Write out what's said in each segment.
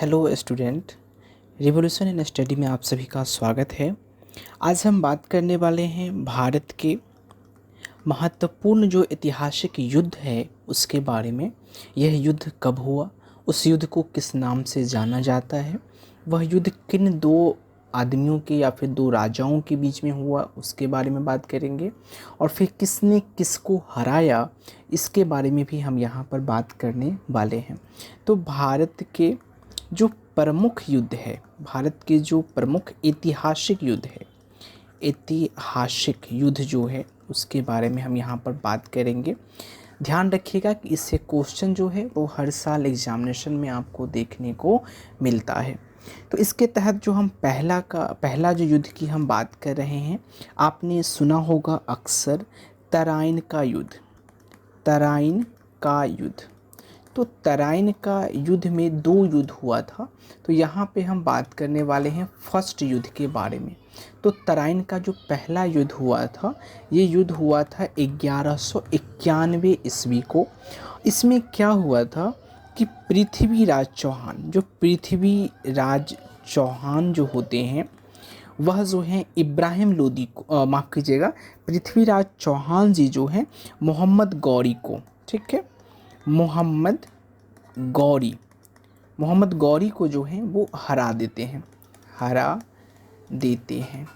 Hello student, revolution in study में आप सभी का स्वागत है। आज हम बात करने वाले हैं भारत के महत्वपूर्ण जो ऐतिहासिक युद्ध है उसके बारे में। यह युद्ध कब हुआ, उस युद्ध को किस नाम से जाना जाता है, वह युद्ध किन दो आदमियों के या फिर दो राजाओं के बीच में हुआ उसके बारे में बात करेंगे, और फिर किसने किसको हराया इसके बारे में भी हम यहाँ पर बात करने वाले हैं। तो भारत के जो प्रमुख युद्ध है, भारत के जो प्रमुख ऐतिहासिक युद्ध है, ऐतिहासिक युद्ध जो है उसके बारे में हम यहाँ पर बात करेंगे। ध्यान रखिएगा कि इससे क्वेश्चन जो है वो हर साल एग्जामिनेशन में आपको देखने को मिलता है। तो इसके तहत जो हम पहला जो युद्ध की हम बात कर रहे हैं, आपने सुना होगा अक्सर तराइन का युद्ध। तराइन का युद्ध, तो तराइन का युद्ध में दो युद्ध हुआ था। तो यहाँ पे हम बात करने वाले हैं फर्स्ट युद्ध के बारे में। तो तराइन का जो पहला युद्ध हुआ था, ये युद्ध हुआ था 1191 ईस्वी को। इसमें क्या हुआ था कि पृथ्वीराज चौहान जो होते हैं वह जो हैं इब्राहिम लोदी को माफ़ कीजिएगा, पृथ्वीराज चौहान जी जो हैं मोहम्मद गौरी को, ठीक है, मोहम्मद गौरी को जो है वो हरा देते हैं।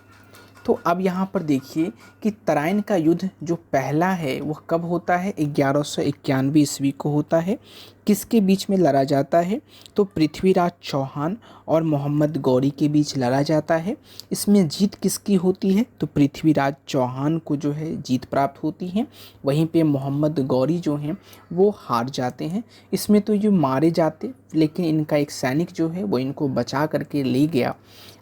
तो अब यहाँ पर देखिए कि तराइन का युद्ध जो पहला है वह कब होता है, 1191 ईस्वी को होता है। किसके बीच में लड़ा जाता है, तो पृथ्वीराज चौहान और मोहम्मद गौरी के बीच लड़ा जाता है। इसमें जीत किसकी होती है, तो पृथ्वीराज चौहान को जो है जीत प्राप्त होती है। वहीं पे मोहम्मद गौरी जो हैं वो हार जाते हैं। इसमें तो ये मारे जाते, लेकिन इनका एक सैनिक जो है वो इनको बचा करके ले गया।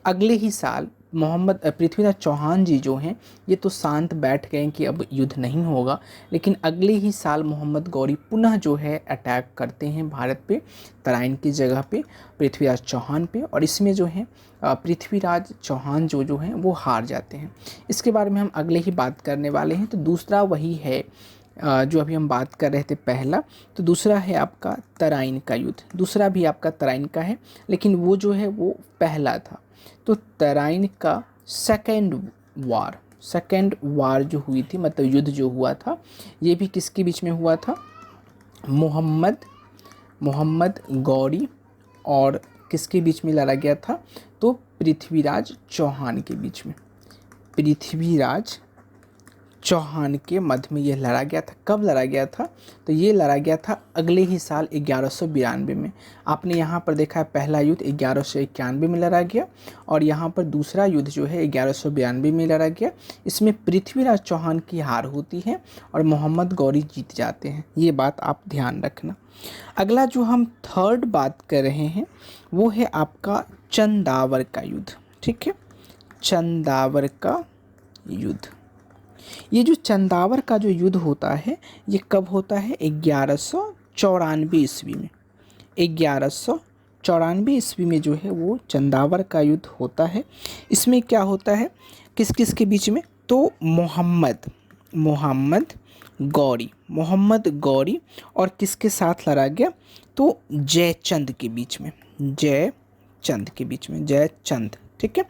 अगले ही साल पृथ्वीराज चौहान जी जो हैं ये तो शांत बैठ गए कि अब युद्ध नहीं होगा, लेकिन अगले ही साल मोहम्मद गौरी पुनः जो है अटैक करते हैं भारत पे, तराइन की जगह पे पृथ्वीराज चौहान पे, और इसमें जो है पृथ्वीराज चौहान जो हैं वो हार जाते हैं। इसके बारे में हम अगले ही बात करने वाले हैं। तो दूसरा वही है जो अभी हम बात कर रहे थे पहला, तो दूसरा है आपका तराइन का युद्ध। दूसरा भी आपका तराइन का है, लेकिन वो जो है वो पहला था। तो तराइन का सेकेंड वार जो हुई थी, मतलब युद्ध जो हुआ था, ये भी किसके बीच में हुआ था, मोहम्मद गौरी और किसके बीच में लड़ा गया था, तो पृथ्वीराज चौहान के बीच में, पृथ्वीराज चौहान के मध्य में यह लड़ा गया था। कब लड़ा गया था, तो ये लड़ा गया था अगले ही साल 1192 में। आपने यहाँ पर देखा है पहला युद्ध 1191 में लड़ा गया, और यहाँ पर दूसरा युद्ध जो है 1192 में लड़ा गया। इसमें पृथ्वीराज चौहान की हार होती है और मोहम्मद गौरी जीत जाते हैं। ये बात आप ध्यान रखना। अगला जो हम थर्ड बात कर रहे हैं वो है आपका चंदावर का युद्ध, ठीक है, चंदावर का युद्ध। ये जो चंदावर का जो युद्ध होता है ये कब होता है, 1194 ईस्वी में। 1194 ईस्वी में जो है वो चंदावर का युद्ध होता है। इसमें क्या होता है, किस किस के बीच में, तो मोहम्मद गौरी और किसके साथ लड़ा गया, तो जयचंद के बीच में, जयचंद, ठीक है।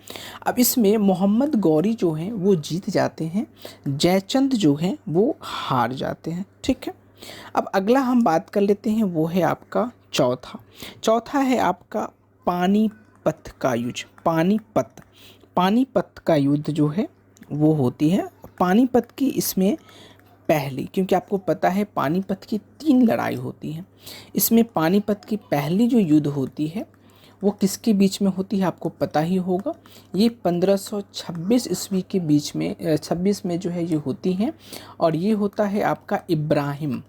अब इसमें मोहम्मद गौरी जो हैं वो जीत जाते हैं, जयचंद जो हैं वो हार जाते हैं, ठीक है। अब अगला हम बात कर लेते हैं वो है आपका चौथा है आपका पानीपत का युद्ध। पानीपत का युद्ध जो है वो होती है पानीपत की, इसमें पहली, क्योंकि आपको पता है पानीपत की 3 लड़ाई होती हैं। इसमें पानीपत की पहली जो युद्ध होती है वो किसके बीच में होती है, आपको पता ही होगा। ये 1526 ईस्वी के बीच में 26 में जो है ये होती हैं, और ये होता है आपका इब्राहिम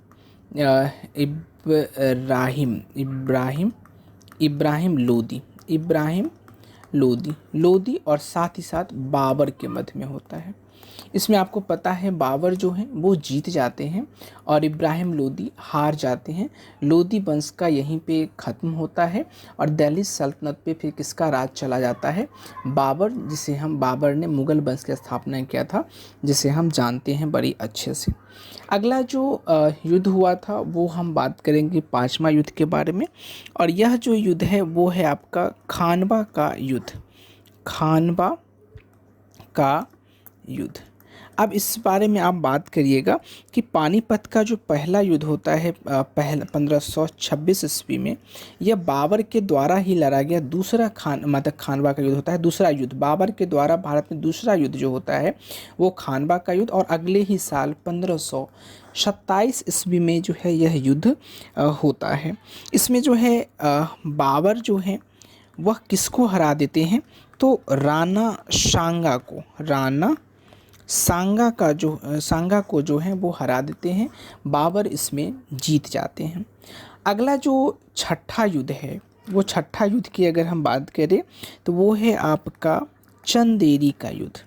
लोदी और साथ ही साथ बाबर के मध्य में होता है। इसमें आपको पता है बाबर जो हैं वो जीत जाते हैं और इब्राहिम लोदी हार जाते हैं। लोदी वंश का यहीं पे ख़त्म होता है और दिल्ली सल्तनत पे फिर किसका राज चला जाता है, बाबर, जिसे हम बाबर ने मुग़ल वंश की स्थापना किया था, जिसे हम जानते हैं बड़ी अच्छे से। अगला जो युद्ध हुआ था वो हम बात करेंगे पाँचवा युद्ध के बारे में, और यह जो युद्ध है वो है आपका खानवा का युद्ध। खानवा का युद्ध। अब इस बारे में आप बात करिएगा कि पानीपत का जो पहला युद्ध होता है पहला 1526 ईस्वी में, यह बाबर के द्वारा ही लड़ा गया दूसरा खानवा का युद्ध होता है। दूसरा युद्ध बाबर के द्वारा भारत में दूसरा युद्ध जो होता है वो खानवा का युद्ध, और अगले ही साल 1527 ईस्वी में जो है यह युद्ध होता है। इसमें जो है बाबर जो है वह किसको हरा देते हैं, तो राणा सांगा को जो है वो हरा देते हैं। बाबर इसमें जीत जाते हैं। अगला जो छठा युद्ध है, वो छठा युद्ध की अगर हम बात करें तो वो है आपका चंदेरी का युद्ध।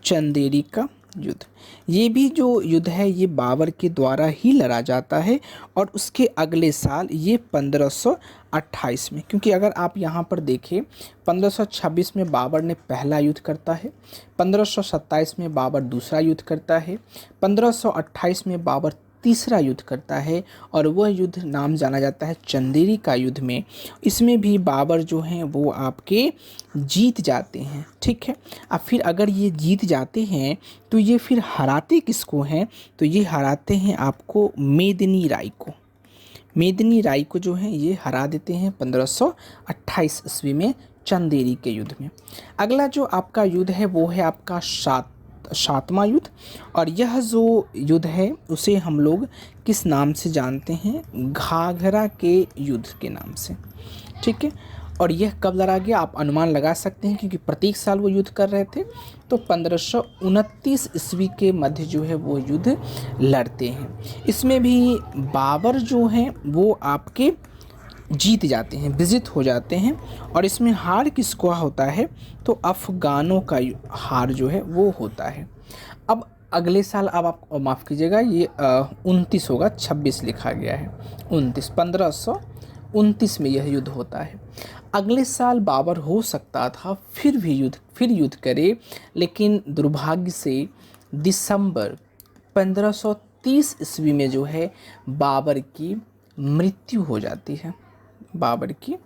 चंदेरी का युद्ध, ये भी जो युद्ध है ये बाबर के द्वारा ही लड़ा जाता है, और उसके अगले साल ये 1528 में, क्योंकि अगर आप यहाँ पर देखें 1526 में बाबर ने पहला युद्ध करता है, 1527 में बाबर दूसरा युद्ध करता है, 1528 में बाबर तीसरा युद्ध करता है, और वह युद्ध नाम जाना जाता है चंदेरी का युद्ध में। इसमें भी बाबर जो हैं वो आपके जीत जाते हैं, ठीक है। अब फिर अगर ये जीत जाते हैं तो ये फिर हराते किसको हैं, तो ये हराते हैं आपको मेदिनी राय को। मेदिनी राय को जो है ये हरा देते हैं 1528 ईस्वी में चंदेरी के युद्ध में। अगला जो आपका युद्ध है वो है आपका सातवां युद्ध, और यह जो युद्ध है उसे हम लोग किस नाम से जानते हैं, घाघरा के युद्ध के नाम से, ठीक है। और यह कब लड़ा गया आप अनुमान लगा सकते हैं, क्योंकि प्रत्येक साल वो युद्ध कर रहे थे, तो 1529 ईस्वी के मध्य जो है वो युद्ध लड़ते हैं। इसमें भी बाबर जो हैं वो आपके जीत जाते हैं, विजित हो जाते हैं, और इसमें हार किसको होता है, तो अफ़गानों का हार जो है वो होता है। अब अगले साल, अब आप माफ़ कीजिएगा, ये 29 होगा, 26 लिखा गया है, 1529 में यह युद्ध होता है। अगले साल बाबर हो सकता था फिर युद्ध करे, लेकिन दुर्भाग्य से दिसंबर 1530 ईस्वी में जो है बाबर की मृत्यु हो जाती है। बाबर की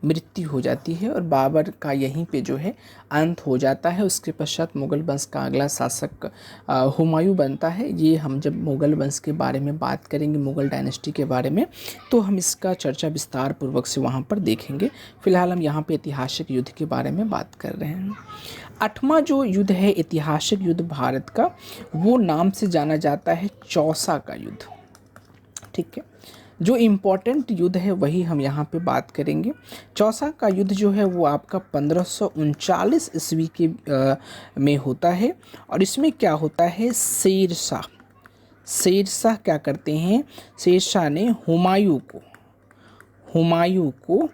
मृत्यु हो जाती है और बाबर का यहीं पे जो है अंत हो जाता है। उसके पश्चात मुग़ल वंश का अगला शासक हुमायूं बनता है। ये हम जब मुग़ल वंश के बारे में बात करेंगे, मुग़ल डायनेस्टी के बारे में, तो हम इसका चर्चा विस्तार पूर्वक से वहाँ पर देखेंगे। फिलहाल हम यहाँ पे ऐतिहासिक युद्ध के बारे में बात कर रहे हैं। आठवां जो युद्ध है ऐतिहासिक युद्ध भारत का, वो नाम से जाना जाता है चौसा का युद्ध, ठीक है। जो इम्पोर्टेंट युद्ध है वही हम यहाँ पे बात करेंगे। चौसा का युद्ध जो है वो आपका 1539 ईस्वी के में होता है, और इसमें क्या होता है, शेरशाह क्या करते हैं, शेरशाह ने हुमायूं को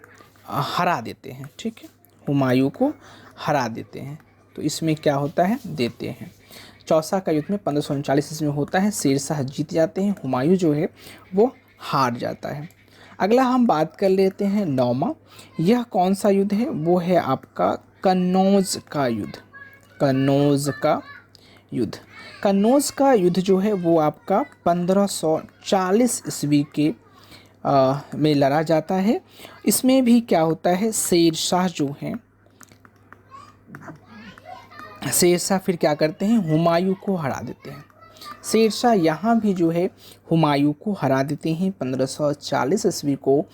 हरा देते हैं, ठीक है, हुमायूं को हरा देते हैं। तो इसमें क्या होता है, देते हैं। चौसा का युद्ध में 1539 ईस्वी में होता है, शेरशाह जीत जाते हैं, हुमायूं जो है वो हार जाता है। अगला हम बात कर लेते हैं नौवां। यह कौन सा युद्ध है, वो है आपका कन्नौज का युद्ध। कन्नौज का युद्ध जो है वो आपका 1540 ईस्वी के में लड़ा जाता है। इसमें भी क्या होता है, शेरशाह जो हैं, शेरशाह फिर क्या करते हैं, हुमायूं को हरा देते हैं। शेरशाह यहाँ भी जो है हुमायूं को हरा देते हैं 1540 ईस्वी को,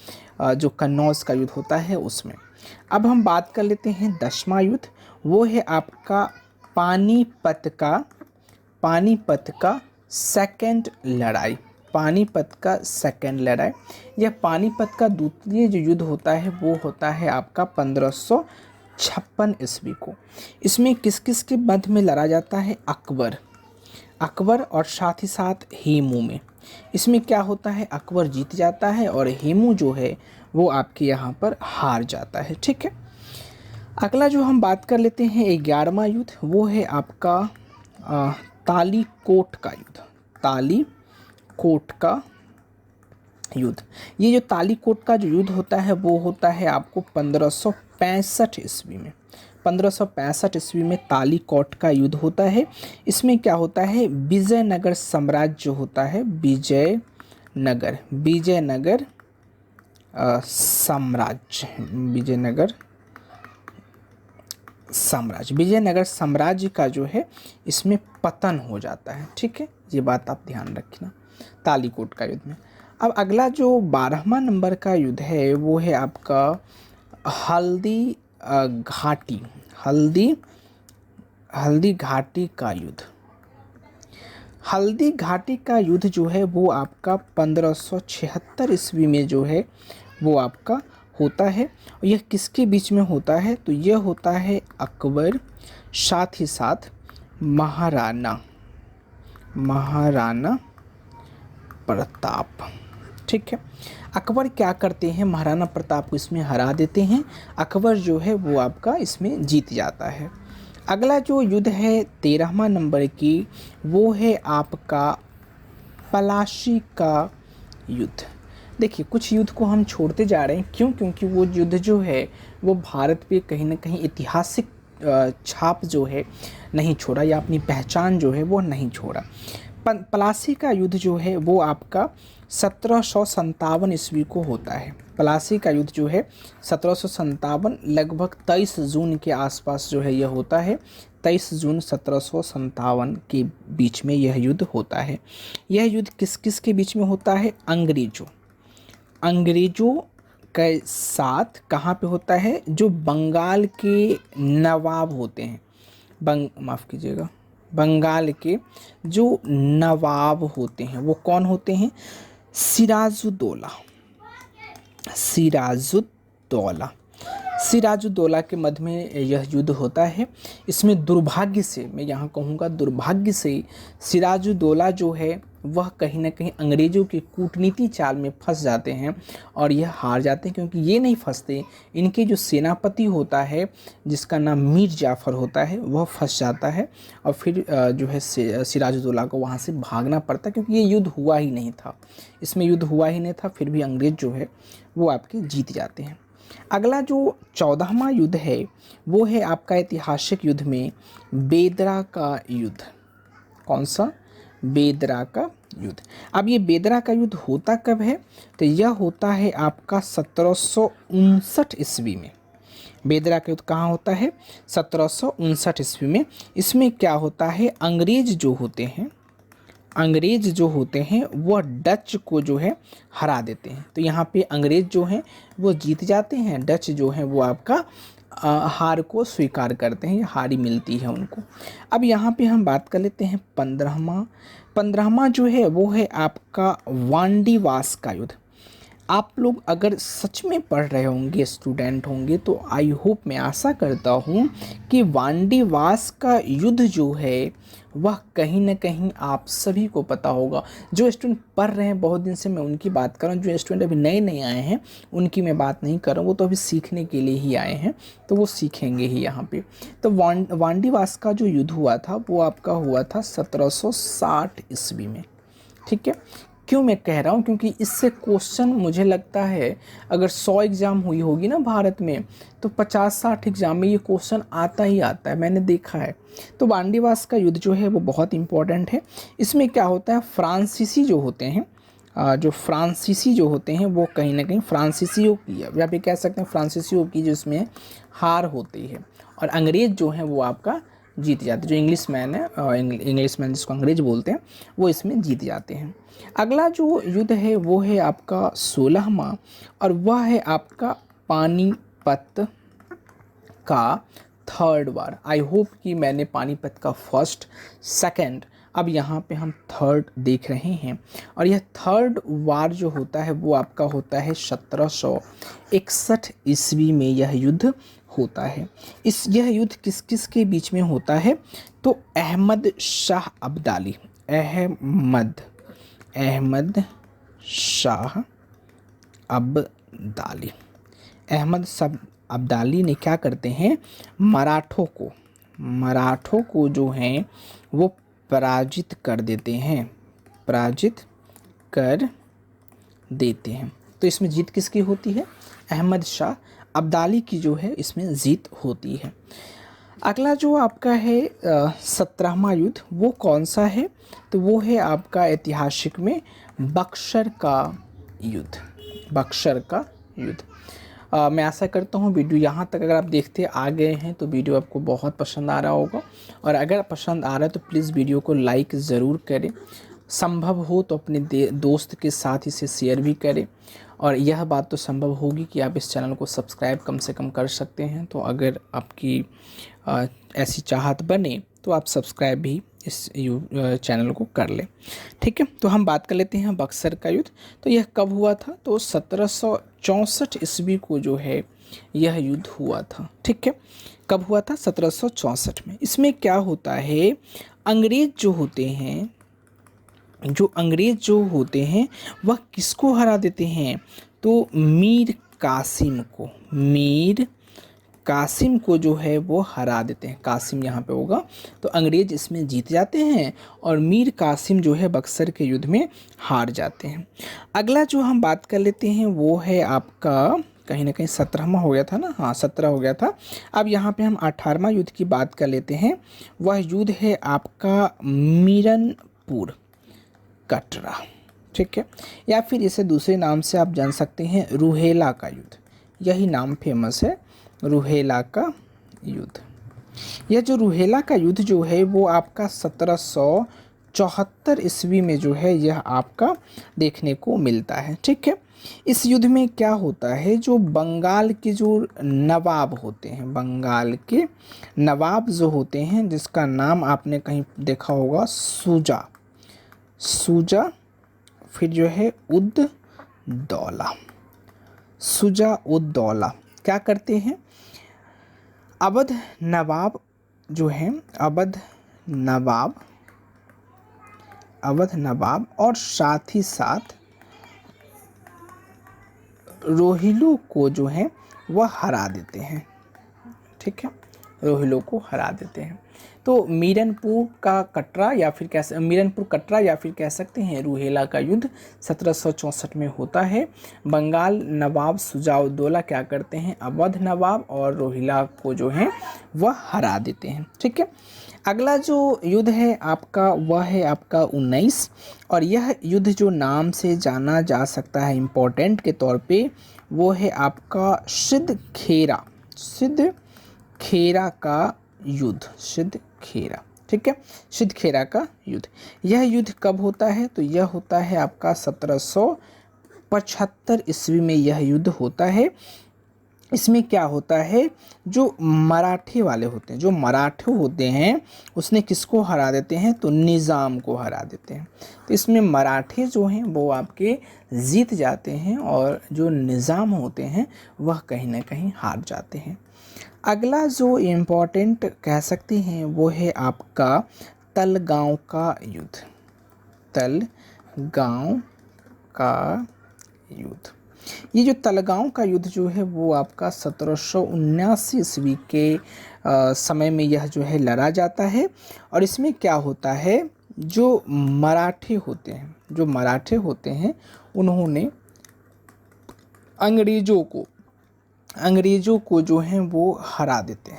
जो कन्नौज का युद्ध होता है उसमें। अब हम बात कर लेते हैं 10वां युद्ध, वो है आपका पानीपत का सेकंड लड़ाई। पानीपत का सेकंड लड़ाई, यह पानीपत का द्वितीय जो युद्ध होता है वो होता है आपका 1556 ईस्वी को। इसमें किस किस के मध्य में लड़ा जाता है, अकबर और साथ ही साथ हेमू में। इसमें क्या होता है, अकबर जीत जाता है और हेमू जो है वो आपके यहाँ पर हार जाता है, ठीक है। अगला जो हम बात कर लेते हैं 11वां युद्ध, वो है आपका तालीकोट का युद्ध, तालीकोट का युद्ध। ये जो तालीकोट का जो युद्ध होता है वो होता है आपको 1565 ईस्वी में। 1565 ईस्वी में तालीकोट का युद्ध होता है। इसमें क्या होता है, विजयनगर साम्राज्य जो होता है, विजयनगर साम्राज्य, विजयनगर साम्राज्य का जो है इसमें पतन हो जाता है। ठीक है, ये बात आप ध्यान रखना तालीकोट का युद्ध में। अब अगला जो 12वां नंबर का युद्ध है वो है आपका हल्दी घाटी, हल्दी घाटी का युद्ध। हल्दी घाटी का युद्ध जो है वो आपका 1576 ईस्वी में जो है वो आपका होता है। और यह किसके बीच में होता है, तो यह होता है अकबर, साथ ही साथ महाराणा प्रताप। ठीक है, अकबर क्या करते हैं, महाराणा प्रताप को इसमें हरा देते हैं। अकबर जो है वो आपका इसमें जीत जाता है। अगला जो युद्ध है 13वां नंबर की, वो है आपका पलाशी का युद्ध। देखिए, कुछ युद्ध को हम छोड़ते जा रहे हैं, क्यों? क्योंकि वो युद्ध जो है वो भारत पे कहीं ना कहीं ऐतिहासिक छाप जो है नहीं छोड़ा, या अपनी पहचान जो है वो नहीं छोड़ा। पलासी का युद्ध जो है वो आपका 1757 ईस्वी को होता है। पलासी का युद्ध जो है 1757 लगभग 23 जून के आसपास जो है यह होता है। 23 जून 1757 के बीच में यह युद्ध होता है। यह युद्ध किस किस के बीच में होता है, अंग्रेजों के साथ। कहाँ पे होता है, जो बंगाल के नवाब होते हैं, बंगाल के जो नवाब होते हैं वो कौन होते हैं, सिराजुद्दौला के मध्य में यह युद्ध होता है। इसमें दुर्भाग्य से, मैं यहाँ कहूँगा दुर्भाग्य से, सिराजुद्दौला जो है वह कहीं ना कहीं अंग्रेज़ों की कूटनीति चाल में फंस जाते हैं और यह हार जाते हैं। क्योंकि ये नहीं फंसते, इनके जो सेनापति होता है जिसका नाम मीर जाफ़र होता है वह फंस जाता है और फिर जो है सिराजुद्दौला को वहाँ से भागना पड़ता है, क्योंकि ये युद्ध हुआ ही नहीं था, इसमें युद्ध हुआ ही नहीं था। फिर भी अंग्रेज़ जो है वो आपके जीत जाते हैं। अगला जो 14वां युद्ध है वो है आपका ऐतिहासिक युद्ध में बेदरा का युद्ध। कौन सा, बेदरा का युद्ध। अब ये बेदरा का युद्ध होता कब है, तो यह होता है आपका 1759 ईस्वी में। बेदरा का युद्ध कहाँ होता है, 1759 ईस्वी में। इसमें क्या होता है, अंग्रेज जो होते हैं वह डच को जो है हरा देते हैं। तो यहाँ पे अंग्रेज जो हैं वो जीत जाते हैं, डच जो हैं वो आपका हार को स्वीकार करते हैं, या हारी मिलती है उनको। अब यहाँ पे हम बात कर लेते हैं 15वां जो है वो है आपका वांडीवास का युद्ध। आप लोग अगर सच में पढ़ रहे होंगे, स्टूडेंट होंगे, तो आई होप, मैं आशा करता हूँ कि वांडीवास का युद्ध जो है वह कहीं ना कहीं आप सभी को पता होगा। जो स्टूडेंट पढ़ रहे हैं बहुत दिन से, मैं उनकी बात कर रहा हूँ। जो स्टूडेंट अभी नए नए आए हैं उनकी मैं बात नहीं कर रहा हूँ, वो तो अभी सीखने के लिए ही आए हैं, तो वो सीखेंगे ही यहाँ पे। तो वांडीवास का जो युद्ध हुआ था वो आपका हुआ था 1760 ईस्वी में। ठीक है, क्यों मैं कह रहा हूँ, क्योंकि इससे क्वेश्चन मुझे लगता है अगर 100 एग्ज़ाम हुई होगी ना भारत में, तो 50-60 एग्ज़ाम में ये क्वेश्चन आता ही आता है, मैंने देखा है। तो वांडीवास का युद्ध जो है वो बहुत इंपॉर्टेंट है। इसमें क्या होता है, फ्रांसीसी जो होते हैं वो कहीं ना कहीं फ्रांसीसियों की, या फिर कह सकते हैं फ्रांसीसियों की जो इसमें हार होती है, और अंग्रेज़ जो हैं वो आपका जीत जाते हैं। जो इंग्लिशमैन है, इंग्लिशमैन जिसको अंग्रेज बोलते हैं, वो इसमें जीत जाते हैं। अगला जो युद्ध है वो है आपका 16वां, और वह है आपका पानीपत का थर्ड वार। आई होप कि मैंने पानीपत का फर्स्ट, सेकंड, अब यहाँ पे हम थर्ड देख रहे हैं। और यह थर्ड वार जो होता है वो आपका होता है 1761 ईस्वी में यह युद्ध होता है। यह युद्ध किस किस के बीच में होता है, तो अहमद शाह अब्दाली ने क्या करते हैं, मराठों को, मराठों को जो हैं वो पराजित कर देते हैं, पराजित कर देते हैं। तो इसमें जीत किसकी होती है? अहमद शाह अब्दाली की जो है इसमें जीत होती है। अगला जो आपका है 17वां युद्ध, वो कौन सा है? तो वो है आपका ऐतिहासिक में बक्सर का युद्ध, बक्सर का युद्ध। मैं आशा करता हूँ वीडियो यहाँ तक अगर आप देखते आ गए हैं तो वीडियो आपको बहुत पसंद आ रहा होगा, और अगर पसंद आ रहा है तो प्लीज़ वीडियो को लाइक ज़रूर करें, संभव हो तो अपने दोस्त के साथ इसे शेयर भी करें, और यह बात तो संभव होगी कि आप इस चैनल को सब्सक्राइब कम से कम कर सकते हैं। तो अगर आपकी ऐसी चाहत बने तो आप सब्सक्राइब भी इस चैनल को कर लें, ठीक है। तो हम बात कर लेते हैं बक्सर का युद्ध। तो यह कब हुआ था? तो 1764 ईस्वी को जो है यह युद्ध हुआ था, ठीक है। कब हुआ था? 1764 में। इसमें क्या होता है, अंग्रेज जो होते हैं, अंग्रेज जो होते हैं वह किसको हरा देते हैं? तो मीर कासिम को, मीर कासिम को जो है वो हरा देते हैं। कासिम यहाँ पे होगा, तो अंग्रेज इसमें जीत जाते हैं और मीर कासिम जो है बक्सर के युद्ध में हार जाते हैं। अगला जो हम बात कर लेते हैं वो है आपका कहीं ना कहीं 17वां हो गया था ना, हाँ 17 हो गया था। अब यहाँ पे हम 18वां युद्ध की बात कर लेते हैं। वह युद्ध है आपका मीरनपुर कटरा, ठीक है, या फिर इसे दूसरे नाम से आप जान सकते हैं रूहेला का युद्ध, यही नाम फेमस है, रूहेला का युद्ध। यह जो रूहेला का युद्ध जो है वो आपका 1774 ईस्वी में जो है यह आपका देखने को मिलता है, ठीक है। इस युद्ध में क्या होता है, जो बंगाल के जो नवाब होते हैं, बंगाल के नवाब जो होते हैं, जिसका नाम आपने कहीं देखा होगा सुजा, सुजा, फिर जो है उद दौला, सुजा उद दौला क्या करते हैं, अवध नवाब जो हैं, अवध नवाब और साथ ही साथ रोहिलों को जो है वह हरा देते हैं, ठीक है, रोहिलों को हरा देते हैं। तो मीरनपुर कटरा या फिर कह सकते हैं रूहेला का युद्ध 1764 में होता है। बंगाल नवाब सुजाउद्दौला क्या करते हैं, अवध नवाब और रोहिला को जो है वह हरा देते हैं, ठीक है। अगला जो युद्ध है आपका वह है आपका 19, और यह युद्ध जो नाम से जाना जा सकता है इम्पोर्टेंट के तौर पे, वो है आपका सिद्धखेरा का युद्ध, सिद्धखेरा, ठीक है, सिद्धखेरा का युद्ध। यह युद्ध कब होता है? तो यह होता है आपका 1775 ईस्वी में यह युद्ध होता है। इसमें क्या होता है, जो मराठे वाले होते हैं, जो मराठे होते हैं उसने किसको हरा देते हैं? तो निज़ाम को हरा देते हैं। तो इसमें मराठे जो हैं वो आपके जीत जाते हैं और जो निज़ाम होते हैं वह कहीं ना कहीं हार जाते हैं। अगला जो इम्पोर्टेंट कह सकते हैं वो है आपका तलगांव का युद्ध, तलगांव का युद्ध। ये जो तलगांव का युद्ध जो है वो आपका 1779 ईस्वी के समय में यह जो है लड़ा जाता है। और इसमें क्या होता है, जो मराठे होते हैं उन्होंने अंग्रेज़ों को जो है वो हरा देते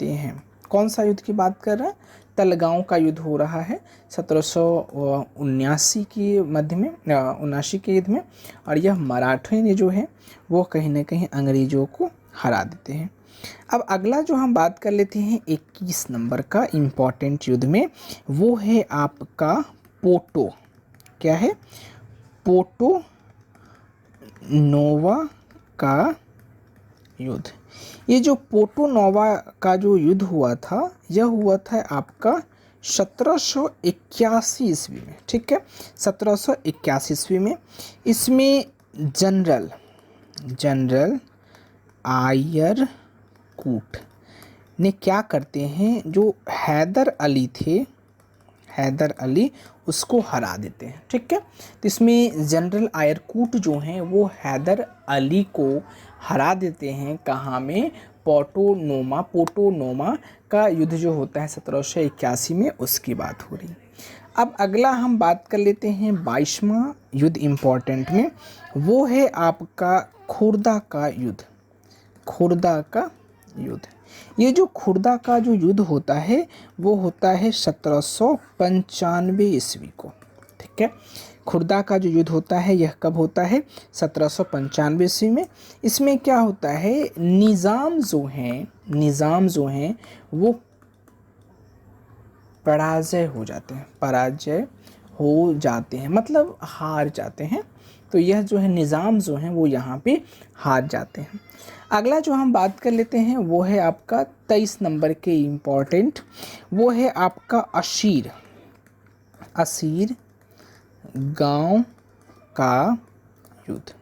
हैं। कौन सा युद्ध की बात कर रहा है? तलगांव का युद्ध हो रहा है 1779 के मध्य में, 79 के युद्ध में, और यह मराठे ने जो है वो कहीं ना कहीं अंग्रेज़ों को हरा देते हैं। अब अगला जो हम बात कर लेते हैं 21 नंबर का इम्पॉर्टेंट युद्ध में, वो है आपका पोर्टो, क्या है, पोर्टो नोवा का युद्ध। ये जो पोर्टो नोवा का जो युद्ध हुआ था, यह हुआ था आपका 1781 ईस्वी में, ठीक है, 1781 ईस्वी में। इसमें जनरल आयरकूट ने क्या करते हैं, जो हैदर अली उसको हरा देते हैं, ठीक है। तो इसमें जनरल आयरकूट जो हैं वो हैदर अली को हरा देते हैं, कहाँ में, पोटोनोमा का युद्ध जो होता है 1781 में, उसकी बात हो रही। अब अगला हम बात कर लेते हैं 22वां युद्ध इम्पोर्टेंट में, वो है आपका खुर्दा का युद्ध। खुर्दा का युद्ध, ये जो खुर्दा का जो युद्ध होता है वो होता है 1795 ईस्वी को। ठीक है, खुर्दा का जो युद्ध होता है यह कब होता है? 1795 ईस्वी में। इसमें क्या होता है, निज़ाम जो हैं वो पराजय हो जाते हैं, मतलब हार जाते हैं। तो यह जो है निज़ाम जो हैं वो यहाँ पे हार जाते हैं। अगला जो हम बात कर लेते हैं वो है आपका 23 नंबर के इम्पोर्टेंट, वो है आपका असीर गांव का युद्ध।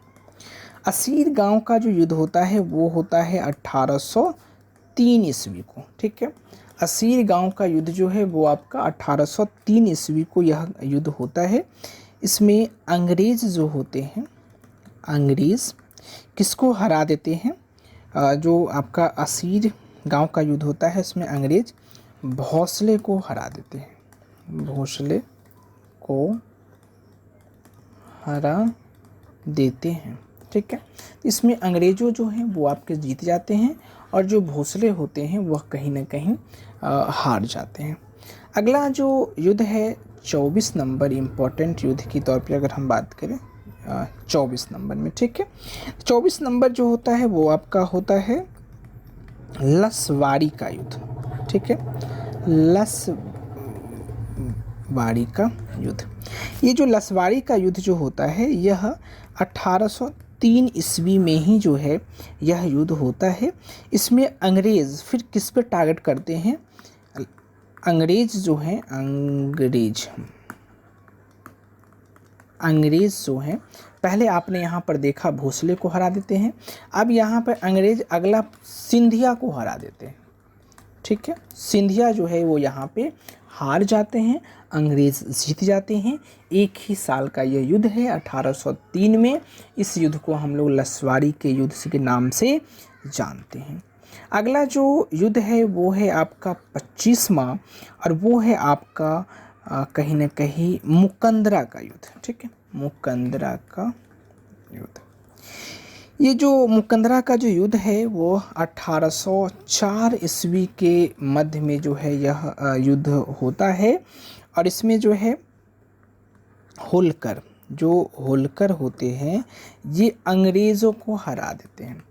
असीर गांव का जो युद्ध होता है वो होता है 1803 ईस्वी को। ठीक है, असीर गांव का युद्ध जो है वो आपका 1803 ईस्वी को यह युद्ध होता है। इसमें अंग्रेज़ जो होते हैं, अंग्रेज़ किसको हरा देते हैं? जो आपका असीर गांव का युद्ध होता है इसमें अंग्रेज़ भोसले को हरा देते हैं, भोसले को हरा देते हैं। ठीक है, इसमें अंग्रेज़ों जो हैं वो आपके जीत जाते हैं और जो भोसले होते हैं वह कहीं ना कहीं हार जाते हैं। अगला जो युद्ध है 24 नंबर इम्पोर्टेंट युद्ध की तौर पे अगर हम बात करें 24 नंबर में। ठीक है, 24 नंबर जो होता है वो आपका होता है लसवाड़ी का युद्ध। ठीक है, लसवाड़ी का युद्ध, ये जो लसवाड़ी का युद्ध जो होता है यह 1803 ईस्वी में ही जो है यह युद्ध होता है। इसमें अंग्रेज़ फिर किस पे टारगेट करते हैं? अंग्रेज़ जो हैं, अंग्रेज़ जो हैं, पहले आपने यहाँ पर देखा भोसले को हरा देते हैं, अब यहाँ पर अंग्रेज़ अगला सिंधिया को हरा देते हैं। ठीक है, सिंधिया जो है वो यहाँ पे हार जाते हैं, अंग्रेज़ जीत जाते हैं। एक ही साल का यह युद्ध है 1803 में। इस युद्ध को हम लोग लसवाड़ी के युद्ध के नाम से जानते हैं। अगला जो युद्ध है वो है आपका 25वां और वो है आपका कहीं ना कहीं मुकंदरा का युद्ध। ठीक है, मुकंदरा का युद्ध, ये जो मुकंदरा का जो युद्ध है वो 1804 ईस्वी के मध्य में जो है यह युद्ध होता है और इसमें जो है होलकर होते हैं ये अंग्रेज़ों को हरा देते हैं।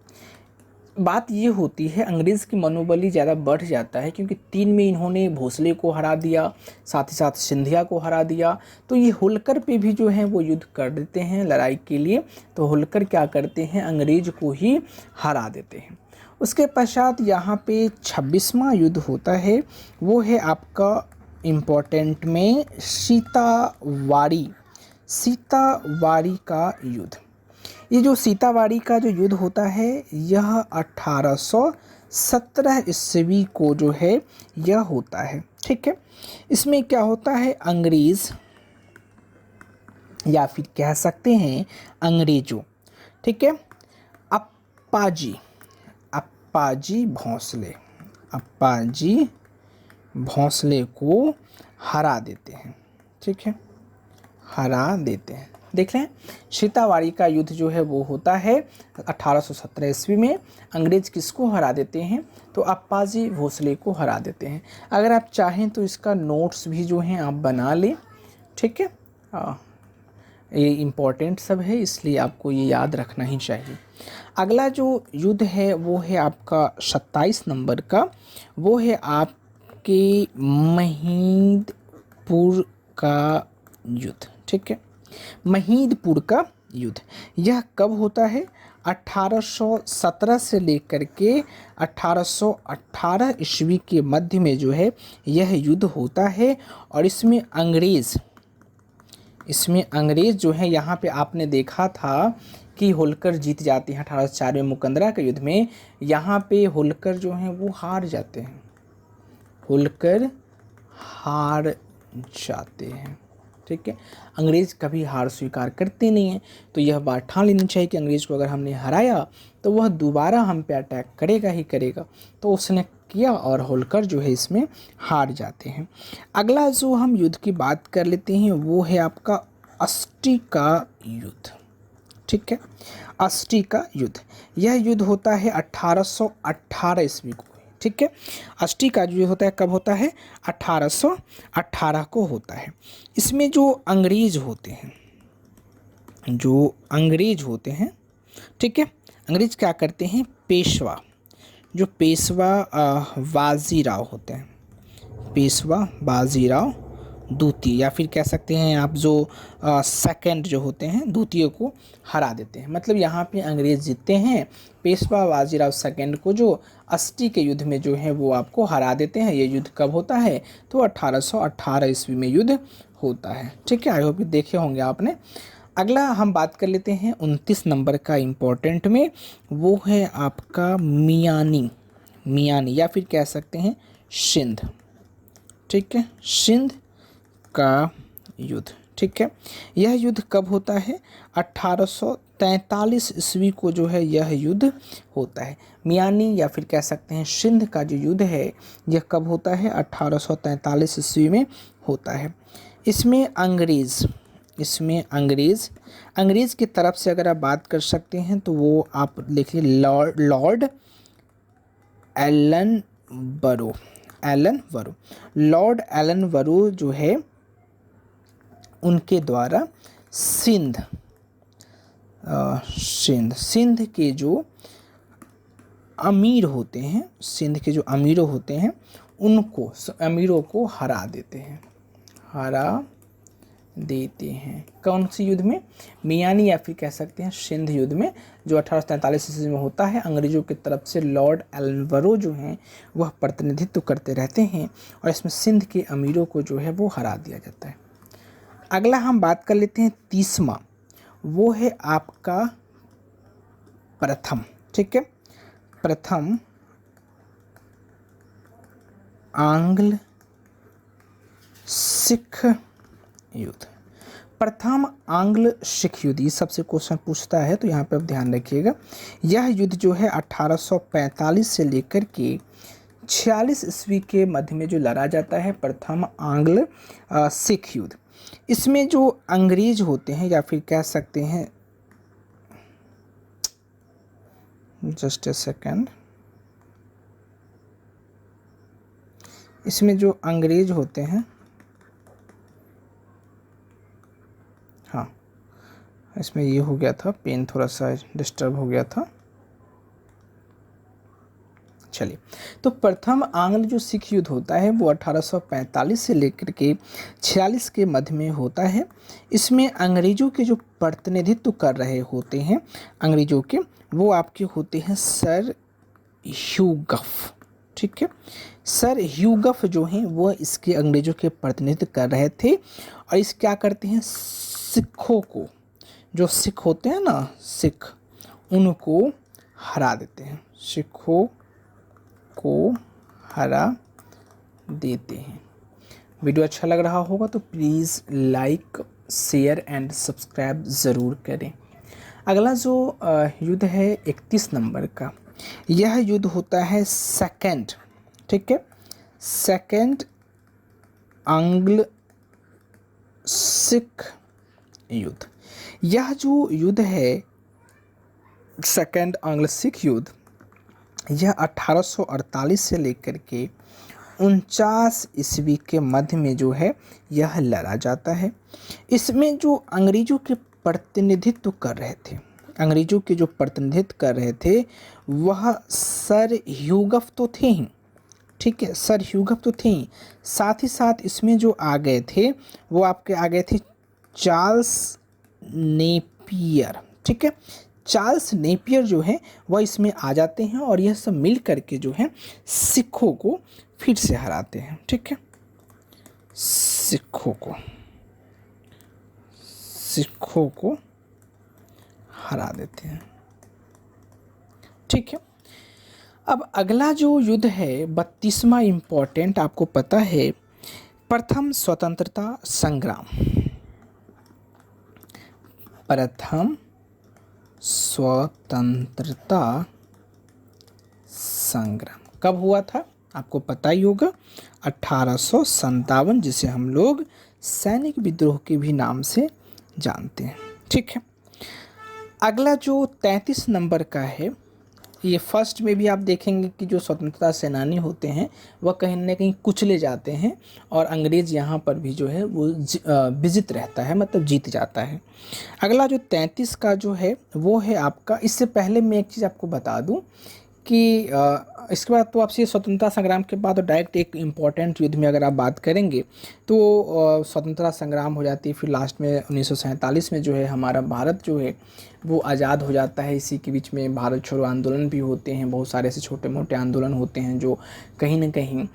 बात ये होती है अंग्रेज़ की मनोबली ज़्यादा बढ़ जाता है क्योंकि 3 में इन्होंने भोसले को हरा दिया, साथ ही साथ सिंधिया को हरा दिया, तो ये होलकर पे भी जो है वो युद्ध कर देते हैं लड़ाई के लिए। तो होलकर क्या करते हैं, अंग्रेज़ को ही हरा देते हैं। उसके पश्चात यहाँ पे 26वां युद्ध होता है, वो है आपका इम्पोर्टेंट में सीतावाड़ी का युद्ध। ये जो सीतावाड़ी का जो युद्ध होता है यह 1817 ईस्वी को जो है यह होता है। ठीक है, इसमें क्या होता है, अंग्रेज़ या फिर कह सकते हैं अंग्रेजों, ठीक है, अप्पाजी भोसले को हरा देते हैं। ठीक है, हरा देते हैं। देख लें, सीतावाड़ी का युद्ध जो है वो होता है 1817 ईस्वी में। अंग्रेज किसको हरा देते हैं, तो अप्पाजी भोसले को हरा देते हैं। अगर आप चाहें तो इसका नोट्स भी जो हैं आप बना लें। ठीक है, ये इम्पोर्टेंट सब है इसलिए आपको ये याद रखना ही चाहिए। अगला जो युद्ध है वो है आपका 27 नंबर का, वो है आपके महीदपुर का युद्ध। ठीक है, महीदपुर का युद्ध यह कब होता है, 1817 से लेकर के 1818 ईस्वी के मध्य में जो है यह युद्ध होता है। और इसमें अंग्रेज़ जो है, यहाँ पे आपने देखा था कि होलकर जीत जाती हैं 1804 में मुकंदरा के युद्ध में। यहाँ पे होलकर जो हैं वो हार जाते हैं, ठीक है, अंग्रेज़ कभी हार स्वीकार करते नहीं हैं। तो यह बात ठान लेनी चाहिए कि अंग्रेज़ को अगर हमने हराया तो वह दोबारा हम पे अटैक करेगा ही करेगा। तो उसने किया और होलकर जो है इसमें हार जाते हैं। अगला जो हम युद्ध की बात कर लेते हैं वो है आपका अस्टी का युद्ध। ठीक है, अस्टी का युद्ध, यह युद्ध होता है 1818 ईस्वी को। ठीक है, अस्टी का जो होता है कब होता है, 1818 को होता है। इसमें जो अंग्रेज होते हैं, ठीक है, अंग्रेज क्या करते हैं, पेशवा, जो पेशवा बाजीराव होते हैं, पेशवा बाजीराव द्वितीय, या फिर कह सकते हैं आप जो सेकंड जो होते हैं द्वितीय को हरा देते हैं। मतलब यहाँ पे अंग्रेज जीतते हैं, पेशवा बाजीराव सेकंड को जो अस्टी के युद्ध में जो है वो आपको हरा देते हैं। ये युद्ध कब होता है, तो 1818 ईस्वी में युद्ध होता है। ठीक है, आई होप देखे होंगे आपने। अगला हम बात कर लेते हैं 29 नंबर का इम्पोर्टेंट में, वो है आपका मियानी या फिर कह सकते हैं सिंध। ठीक है, सिंध का युद्ध। ठीक है, यह युद्ध कब होता है, 1843 ईस्वी को जो है यह युद्ध होता है। मियानी या फिर कह सकते हैं सिंध का जो युद्ध है यह कब होता है, 1843 ईस्वी में होता है। इसमें अंग्रेज़ की तरफ से अगर आप बात कर सकते हैं तो वो आप लिखिए लॉर्ड एलन बरो। लॉर्ड एलन बरो जो है उनके द्वारा सिंध के जो अमीर होते हैं, उनको अमीरों को हरा देते हैं। कौन सी युद्ध में, मियानी या फिर कह सकते हैं सिंध युद्ध में, जो 1843 ईस्वी में होता है। अंग्रेजों की तरफ से लॉर्ड एल्वरो जो हैं वह प्रतिनिधित्व करते रहते हैं और इसमें सिंध के अमीरों को जो है वो हरा दिया जाता है। अगला हम बात कर लेते हैं 30वां, वो है आपका प्रथम। ठीक है, प्रथम आंग्ल सिख युद्ध। प्रथम आंग्ल सिख युद्ध, ये सबसे क्वेश्चन पूछता है तो यहाँ पे आप ध्यान रखिएगा। यह युद्ध जो है 1845 से लेकर के 46 ईस्वी के मध्य में जो लड़ा जाता है, प्रथम आंग्ल सिख युद्ध। इसमें जो अंग्रेज होते हैं या फिर कह सकते हैं, जस्ट ए सेकेंड, इसमें जो अंग्रेज होते हैं, हाँ इसमें ये हो गया था, पेन थोड़ा सा डिस्टर्ब हो गया था। चलिए, तो प्रथम आंग्ल जो सिख युद्ध होता है वो 1845 से लेकर के 46 के मध्य में होता है। इसमें अंग्रेजों के जो प्रतिनिधित्व कर रहे होते हैं अंग्रेजों के, वो आपके होते हैं सर ह्यूगफ। ठीक है, सर ह्यूगफ जो हैं वो इसके अंग्रेजों के प्रतिनिधित्व कर रहे थे और इस क्या करते हैं, सिखों को, जो सिख होते हैं ना सिख, उनको हरा देते हैं, सिखों को हरा देते हैं। वीडियो अच्छा लग रहा होगा तो please like share and subscribe ज़रूर करें। अगला जो युद्ध है 31 नंबर का, यह युद्ध होता है सेकंड, ठीक है, सेकंड आंग्ल सिख युद्ध। यह जो युद्ध है सेकंड आंग्ल सिख युद्ध, यह 1848 से लेकर के 49 ईस्वी के मध्य में जो है यह लड़ा जाता है। इसमें जो अंग्रेजों के प्रतिनिधित्व कर रहे थे, अंग्रेजों के जो प्रतिनिधित्व कर रहे थे वह सर ह्यूगफ तो थे ही, ठीक है, सर ह्यूगफ तो थे ही, साथ ही साथ इसमें जो आ गए थे वो आपके आ गए थे चार्ल्स नेपियर। ठीक है, चार्ल्स नेपियर जो है वह इसमें आ जाते हैं और यह सब मिल करके जो है सिखों को फिर से हराते हैं। ठीक है, सिखों को हरा देते हैं। ठीक है, अब अगला जो युद्ध है 32वां इम्पोर्टेंट, आपको पता है प्रथम स्वतंत्रता संग्राम। प्रथम स्वतंत्रता संग्राम कब हुआ था? आपको पता ही होगा, 1857, जिसे हम लोग सैनिक विद्रोह के भी नाम से जानते हैं। ठीक है, अगला जो 33 नंबर का है, ये फर्स्ट में भी आप देखेंगे कि जो स्वतंत्रता सेनानी होते हैं वह कहीं ना कहीं कुचले जाते हैं और अंग्रेज़ यहाँ पर भी जो है वो विजित रहता है, मतलब जीत जाता है। अगला जो 33 का जो है वो है आपका, इससे पहले मैं एक चीज़ आपको बता दूं कि इसके बाद तो आपसे स्वतंत्रता संग्राम के बाद डायरेक्ट एक इम्पॉर्टेंट युद्ध में अगर आप बात करेंगे तो स्वतंत्रता संग्राम हो जाती है। फिर लास्ट में 1947 में जो है हमारा भारत जो है वो आज़ाद हो जाता है। इसी के बीच में भारत छोड़ो आंदोलन भी होते हैं, बहुत सारे ऐसे छोटे मोटे आंदोलन होते हैं जो कहीं ना कहीं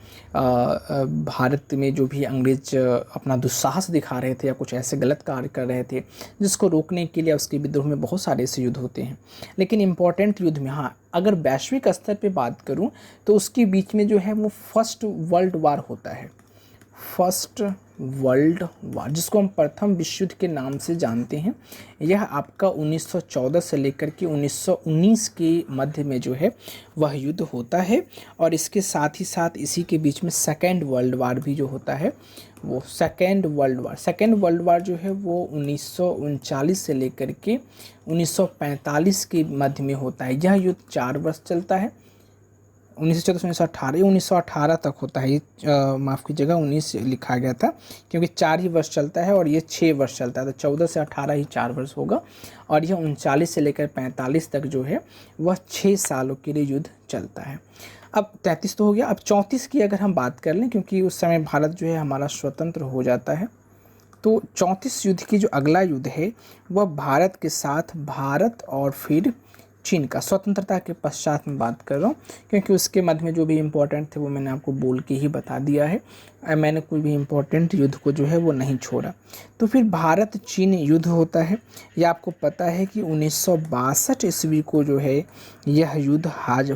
भारत में जो भी अंग्रेज अपना दुस्साहस दिखा रहे थे या कुछ ऐसे गलत कार्य कर रहे थे जिसको रोकने के लिए उसके विद्रोह में बहुत सारे ऐसे युद्ध होते हैं। लेकिन इम्पॉर्टेंट युद्ध में, हाँ, अगर वैश्विक स्तर पे बात करूं तो उसके बीच में जो है वो फर्स्ट वर्ल्ड वार होता है। फर्स्ट वर्ल्ड वार, जिसको हम प्रथम विश्व युद्ध के नाम से जानते हैं, यह आपका 1914 से लेकर के 1919 के मध्य में जो है वह युद्ध होता है। और इसके साथ ही साथ इसी के बीच में सेकेंड वर्ल्ड वार भी जो होता है वो सेकेंड वर्ल्ड वार जो है वो 1939 से लेकर के 1945 के मध्य में होता है। यह युद्ध 4 वर्ष चलता है, 1914 से 1918 तक होता है। माफ़ कीजिएगा, 19 लिखा गया था क्योंकि 4 ही वर्ष चलता है और ये 6 वर्ष चलता है, तो 14 से 18 ही 4 वर्ष होगा। और यह 39 से लेकर 45 तक जो है वह 6 सालों के लिए युद्ध चलता है। अब 33 तो हो गया। अब 34 की अगर हम बात कर लें, क्योंकि उस समय भारत जो है हमारा स्वतंत्र हो जाता है, तो 34 युद्ध की जो अगला युद्ध है वह भारत के साथ भारत और फिर चीन का, स्वतंत्रता के पश्चात में बात कर रहा हूँ क्योंकि उसके मध्य में जो भी इम्पोर्टेंट थे वो मैंने आपको बोल के ही बता दिया है। मैंने कोई भी इम्पोर्टेंट युद्ध को जो है वो नहीं छोड़ा। तो फिर भारत चीन युद्ध होता है। यह आपको पता है कि 1962 ईस्वी को जो है यह युद्ध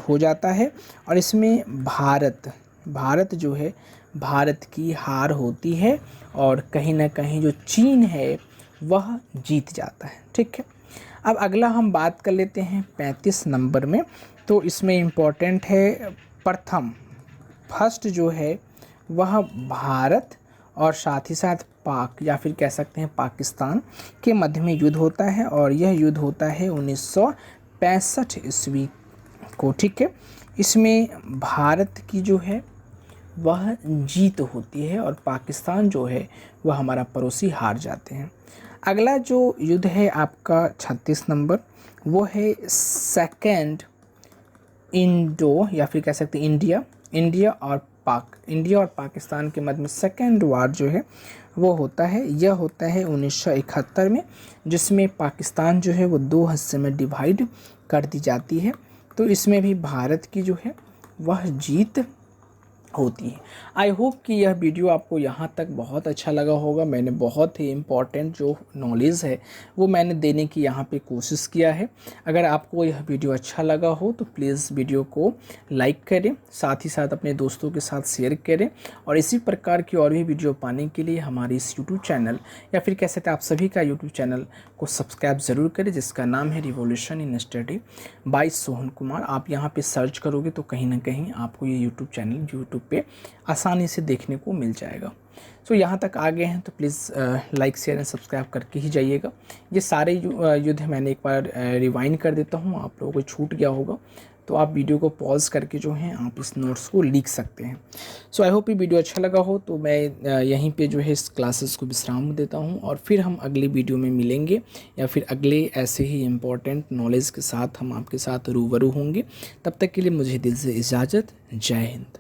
हो जाता है और इसमें भारत जो है भारत की हार होती है और कहीं ना कहीं जो चीन है वह जीत जाता है। ठीक है, अब अगला हम बात कर लेते हैं 35 नंबर में। तो इसमें इम्पोर्टेंट है फर्स्ट जो है वह भारत और साथ ही साथ पाक या फिर कह सकते हैं पाकिस्तान के मध्य में युद्ध होता है और यह युद्ध होता है 1965 ईस्वी को। ठीक है, इसमें भारत की जो है वह जीत होती है और पाकिस्तान जो है वह हमारा पड़ोसी हार जाते हैं। अगला जो युद्ध है आपका 36 नंबर, वो है सेकेंड इंडो या फिर कह सकते हैं इंडिया और पाकिस्तान के मध्य में सेकेंड वार जो है वो होता है। यह होता है 1971 में, जिसमें पाकिस्तान जो है वो 2 हिस्से में डिवाइड कर दी जाती है। तो इसमें भी भारत की जो है वह जीत होती है। आई होप कि यह वीडियो आपको यहाँ तक बहुत अच्छा लगा होगा। मैंने बहुत ही इम्पॉर्टेंट जो नॉलेज है वो मैंने देने की यहाँ पे कोशिश किया है। अगर आपको यह वीडियो अच्छा लगा हो तो प्लीज़ वीडियो को लाइक करें, साथ ही साथ अपने दोस्तों के साथ शेयर करें और इसी प्रकार की और भी वीडियो पाने के लिए हमारे इस यूट्यूब चैनल या फिर कह सकते हैं आप सभी का यूट्यूब चैनल को सब्सक्राइब ज़रूर करें, जिसका नाम है revolution in study bye Sohan Kumar. आप यहाँ पर सर्च करोगे तो कहीं ना कहीं आपको ये यूट्यूब चैनल यूट्यूब पे आसानी से देखने को मिल जाएगा। सो यहाँ तक आ गए हैं तो please like share and subscribe करके ही जाइएगा। ये सारे युद्ध मैंने एक बार रिवाइंड कर देता हूँ, आप लोगों को छूट गया होगा तो आप वीडियो को पॉज करके जो है आप इस नोट्स को लिख सकते हैं। सो आई होप ये वीडियो अच्छा लगा हो तो मैं यहीं पे जो है इस क्लासेस को विश्राम देता हूँ और फिर हम अगली वीडियो में मिलेंगे या फिर अगले ऐसे ही इम्पोर्टेंट नॉलेज के साथ हम आपके साथ रूबरू होंगे। तब तक के लिए मुझे दिल से इजाज़त। जय हिंद।